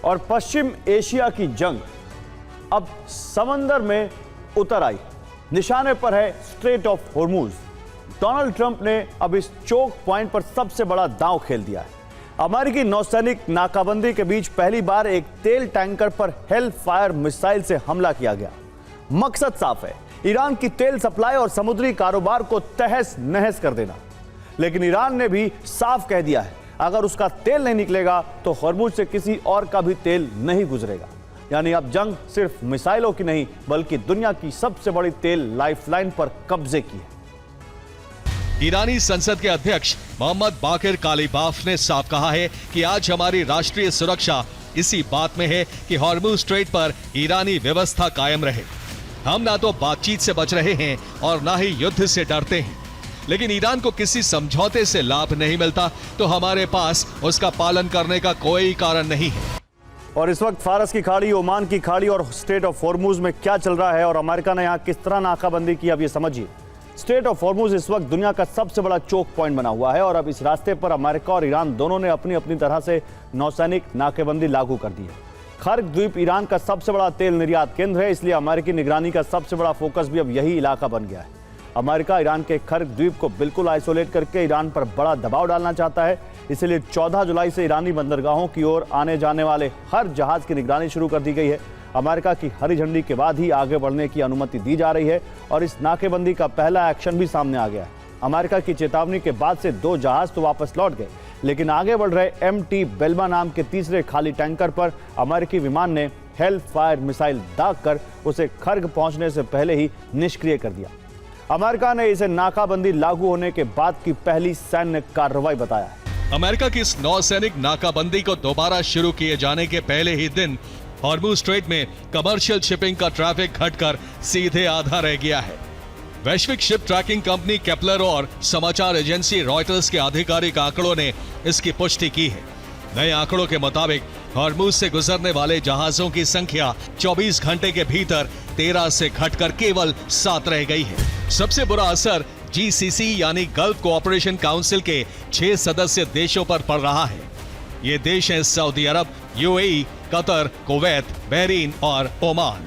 और पश्चिम एशिया की जंग अब समंदर में उतर आई। निशाने पर है straight of Hormuz. Donald Trump ने अब इस चोक पॉइंट पर सबसे बड़ा दांव खेल दिया है। अमेरिकी नौसैनिक नाकाबंदी के बीच पहली बार एक तेल टैंकर पर हेल फायर मिसाइल से हमला किया गया। मकसद साफ है, ईरान की तेल सप्लाई और समुद्री कारोबार को तहस नहस कर देना। लेकिन ईरान ने भी साफ कह दिया है, अगर उसका तेल नहीं निकलेगा तो हॉर्मूज से किसी और का भी तेल नहीं गुजरेगा। यानी अब जंग सिर्फ मिसाइलों की नहीं, बल्कि दुनिया की सबसे बड़ी तेल लाइफलाइन पर कब्जे की है। ईरानी संसद के अध्यक्ष मोहम्मद बाकिर कालीबाफ ने साफ कहा है कि आज हमारी राष्ट्रीय सुरक्षा इसी बात में है कि हॉर्मूज स्ट्रेट पर ईरानी व्यवस्था कायम रहे। हम ना तो बातचीत से बच रहे हैं और ना ही युद्ध से डरते हैं, लेकिन ईरान को किसी समझौते से लाभ नहीं मिलता तो हमारे पास उसका पालन करने का कोई कारण नहीं है। और इस वक्त फारस की खाड़ी, ओमान की खाड़ी और स्ट्रेट ऑफ हॉर्मूज में क्या चल रहा है और अमेरिका ने यहां किस तरह नाकाबंदी की, अब ये समझिए। स्ट्रेट ऑफ हॉर्मूज इस वक्त दुनिया का सबसे बड़ा चोक पॉइंट बना हुआ है और अब इस रास्ते पर अमेरिका और ईरान दोनों ने अपनी अपनी तरह से नौसैनिक नाकेबंदी लागू कर दी है। खर्ग द्वीप ईरान का सबसे बड़ा तेल निर्यात केंद्र है, इसलिए अमेरिकी निगरानी का सबसे बड़ा फोकस भी अब यही इलाका बन गया है। अमेरिका ईरान के खर्ग द्वीप को बिल्कुल आइसोलेट करके ईरान पर बड़ा दबाव डालना चाहता है। इसलिए 14 जुलाई से ईरानी बंदरगाहों की ओर आने जाने वाले हर जहाज की निगरानी शुरू कर दी गई है। अमेरिका की हरी झंडी के बाद ही आगे बढ़ने की अनुमति दी जा रही है और इस नाकेबंदी का पहला एक्शन भी सामने आ गया है। अमेरिका की चेतावनी के बाद से 2 जहाज तो वापस लौट गए, लेकिन आगे बढ़ रहे MT बेल्मा नाम के तीसरे खाली टैंकर पर अमेरिकी विमान ने हेल फायर मिसाइल दागकर उसे खर्ग पहुंचने से पहले ही निष्क्रिय कर दिया। अमेरिका ने इसे नाकाबंदी लागू होने के बाद की पहली सैन्य कार्रवाई बताया है। अमेरिका की इस नौसैनिक नाकाबंदी को दोबारा शुरू किए जाने के पहले ही दिन हॉर्मूज स्ट्रेट में कमर्शियल शिपिंग का ट्रैफिक घटकर सीधे आधा रह गया है। वैश्विक शिप ट्रैकिंग कंपनी केपलर और समाचार एजेंसी रॉयटर्स के आधिकारिक आंकड़ों ने इसकी पुष्टि की है। नए आंकड़ों के मुताबिक हॉर्मूज से गुजरने वाले जहाजों की संख्या 24 घंटे के भीतर 13 से घटकर केवल 7 रह गई है। सबसे बुरा असर GCC यानी गल्फ कोऑपरेशन काउंसिल के 6 सदस्य देशों पर पड़ रहा है। ये देश हैं Saudi Arab, UAE, Qatar, Kuwait, Bahrain और ओमान।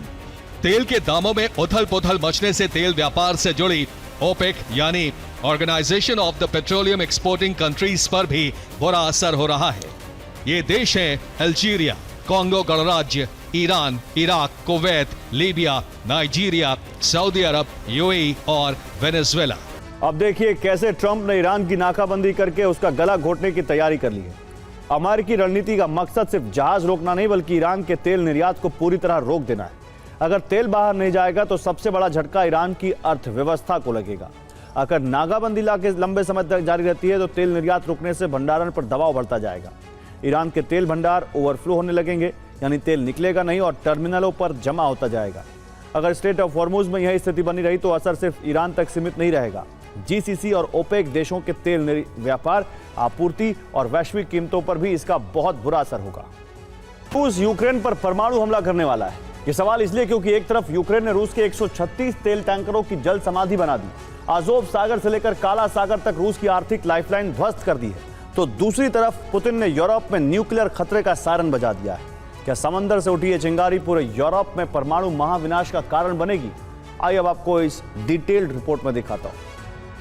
तेल के दामों में उथल पुथल मचने से तेल व्यापार से जुड़ी OPEC यानी organisation of the petroleum exporting countries पर भी बुरा असर हो रहा है। ये देश हैं अल्जीरिया, कांगो गणराज्य, Iran, Iraq, Kuwait, Libya, Nigeria, Saudi Arab, UAE और वेनेजुएला। अब देखिए कैसे ट्रंप ने ईरान की नाकाबंदी करके उसका गला घोटने की तैयारी कर ली है। अमेरिकी रणनीति का मकसद सिर्फ जहाज रोकना नहीं, बल्कि ईरान के तेल निर्यात को पूरी तरह रोक देना है। अगर तेल बाहर नहीं जाएगा तो सबसे बड़ा झटका ईरान की अर्थव्यवस्था को लगेगा। अगर नाकाबंदी लंबे समय तक जारी रहती है तो तेल निर्यात रुकने से भंडारण पर दबाव बढ़ता जाएगा। ईरान के तेल भंडार ओवरफ्लो होने लगेंगे, यानी तेल निकलेगा नहीं और टर्मिनलों पर जमा होता जाएगा। अगर स्ट्रेट ऑफ हॉर्मूज में यही स्थिति बनी रही तो असर सिर्फ ईरान तक सीमित नहीं रहेगा। GCC और OPEC देशों के तेल व्यापार, आपूर्ति और वैश्विक कीमतों पर भी इसका बहुत बुरा असर होगा। रूस यूक्रेन पर परमाणु हमला करने वाला है। यह सवाल इसलिए क्योंकि एक तरफ यूक्रेन ने रूस के 136 तेल टैंकरों की जल समाधि बना दी, अज़ोव सागर से लेकर काला सागर तक रूस की आर्थिक लाइफलाइन ध्वस्त कर दी है, तो दूसरी तरफ पुतिन ने यूरोप में न्यूक्लियर खतरे का सायरन बजा दिया है। क्या समंदर से उठी ये चिंगारी पूरे यूरोप में परमाणु महाविनाश का कारण बनेगी? आइए अब आपको इस डिटेल्ड रिपोर्ट में दिखाता हूं।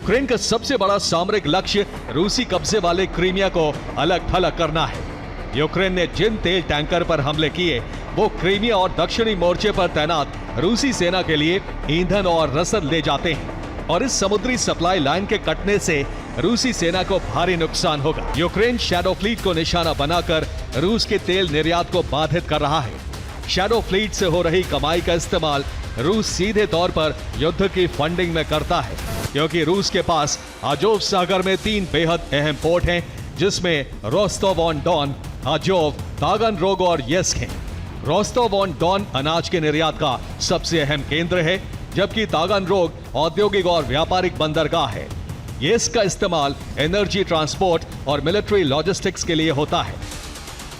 यूक्रेन का सबसे बड़ा सामरिक लक्ष्य रूसी कब्जे वाले क्रीमिया को अलग थलग करना है। यूक्रेन ने जिन तेल टैंकर पर हमले किए वो क्रीमिया और दक्षिणी मोर्चे पर तैनात रूसी सेना के लिए ईंधन और रसद ले जाते हैं और इस समुद्री सप्लाई लाइन के कटने से रूसी सेना को भारी नुकसान होगा। यूक्रेन शैडो फ्लीट को निशाना बनाकर रूस के तेल निर्यात को बाधित कर रहा है। शैडो फ्लीट से हो रही कमाई का इस्तेमाल रूस सीधे तौर पर युद्ध की फंडिंग में करता है, क्योंकि रूस के पास अज़ोव सागर में 3 बेहद अहम पोर्ट हैं, जिसमें रोस्टोव ऑन डॉन, अज़ोव, तागनरोग और यस्क हैं। रोस्टोव ऑन डॉन अनाज के निर्यात का सबसे अहम केंद्र है, जबकि तागनरोग औद्योगिक और व्यापारिक बंदरगाह है। यस्क का इस्तेमाल एनर्जी ट्रांसपोर्ट और मिलिट्री लॉजिस्टिक्स के लिए होता है।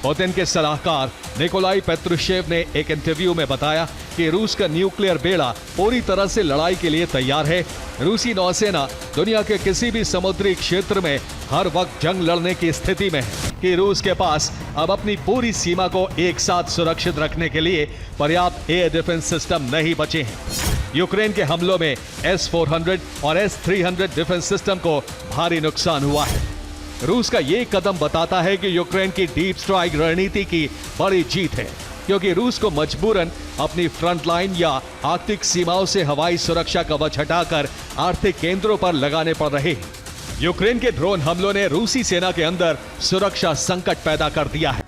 पुतिन के सलाहकार निकोलाई पेत्रुशेव ने एक इंटरव्यू में बताया कि रूस का न्यूक्लियर बेड़ा पूरी तरह से लड़ाई के लिए तैयार है। रूसी नौसेना दुनिया के किसी भी समुद्री क्षेत्र में हर वक्त जंग लड़ने की स्थिति में है। कि रूस के पास अब अपनी पूरी सीमा को एक साथ सुरक्षित रखने के लिए पर्याप्त एयर डिफेंस सिस्टम नहीं बचे हैं। यूक्रेन के हमलों में S-400 और S-300 डिफेंस सिस्टम को भारी नुकसान हुआ है। रूस का ये कदम बताता है कि यूक्रेन की डीप स्ट्राइक रणनीति की बड़ी जीत है, क्योंकि रूस को मजबूरन अपनी फ्रंट लाइन या आर्कटिक सीमाओं से हवाई सुरक्षा कवच हटाकर आर्थिक केंद्रों पर लगाने पड़ रहे हैं। यूक्रेन के ड्रोन हमलों ने रूसी सेना के अंदर सुरक्षा संकट पैदा कर दिया है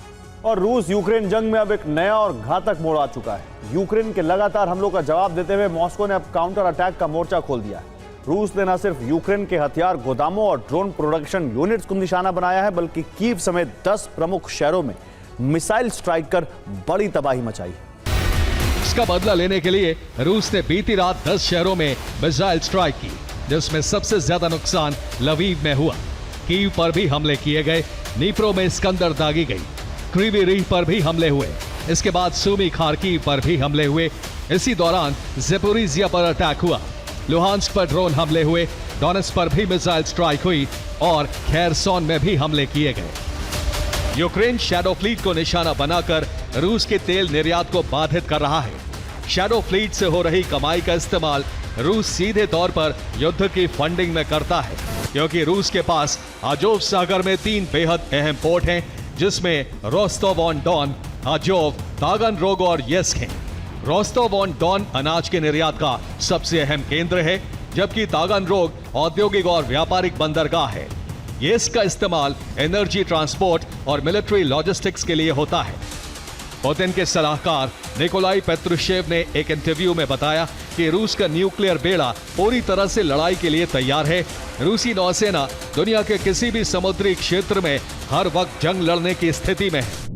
और रूस यूक्रेन जंग में अब एक नया और घातक मोड़ आ चुका है। यूक्रेन के लगातार हमलों का जवाब देते हुए मॉस्को ने अब काउंटर अटैक का मोर्चा खोल दिया है। रूस ने न सिर्फ यूक्रेन के हथियार गोदामों और ड्रोन प्रोडक्शन यूनिट्स को निशाना बनाया है, बल्कि कीव समेत 10 प्रमुख शहरों में मिसाइल स्ट्राइक कर बड़ी तबाही मचाई है। इसका बदला लेने के लिए रूस ने बीती रात 10 शहरों में मिसाइल स्ट्राइक की, जिसमें सबसे ज्यादा नुकसान लवीव में हुआ। कीव पर भी हमले किए गए, नीप्रो में स्कंदर दागी गई, क्रीवी रीह पर भी हमले हुए। इसके बाद सूमी खार्कीव पर भी हमले हुए। इसी दौरान ज़ेपोरिजिया पर अटैक हुआ, लुहांस्क पर ड्रोन हमले हुए, डोनेट्स्क पर भी मिसाइल स्ट्राइक हुई और खेरसोन में भी हमले किए गए। यूक्रेन शैडो फ्लीट को निशाना बनाकर रूस के तेल निर्यात को बाधित कर रहा है। शैडो फ्लीट से हो रही कमाई का इस्तेमाल रूस सीधे तौर पर युद्ध की फंडिंग में करता है, क्योंकि रूस के पास अजोव सागर में 3 बेहद अहम पोर्ट हैं, जिसमें रोस्टोव ऑन डॉन, अजोव, तागनरोग और येस्क हैं। रोस्टोव ऑन डॉन अनाज के निर्यात का सबसे अहम केंद्र है, जबकि तागनरोग औद्योगिक और व्यापारिक बंदरगाह है। येस्क का इस्तेमाल एनर्जी ट्रांसपोर्ट और मिलिट्री लॉजिस्टिक्स के लिए होता है। पुतिन के सलाहकार निकोलाई पेत्रुशेव ने एक इंटरव्यू में बताया कि रूस का न्यूक्लियर बेड़ा पूरी तरह से लड़ाई के लिए तैयार है। रूसी नौसेना दुनिया के किसी भी समुद्री क्षेत्र में हर वक्त जंग लड़ने की स्थिति में है।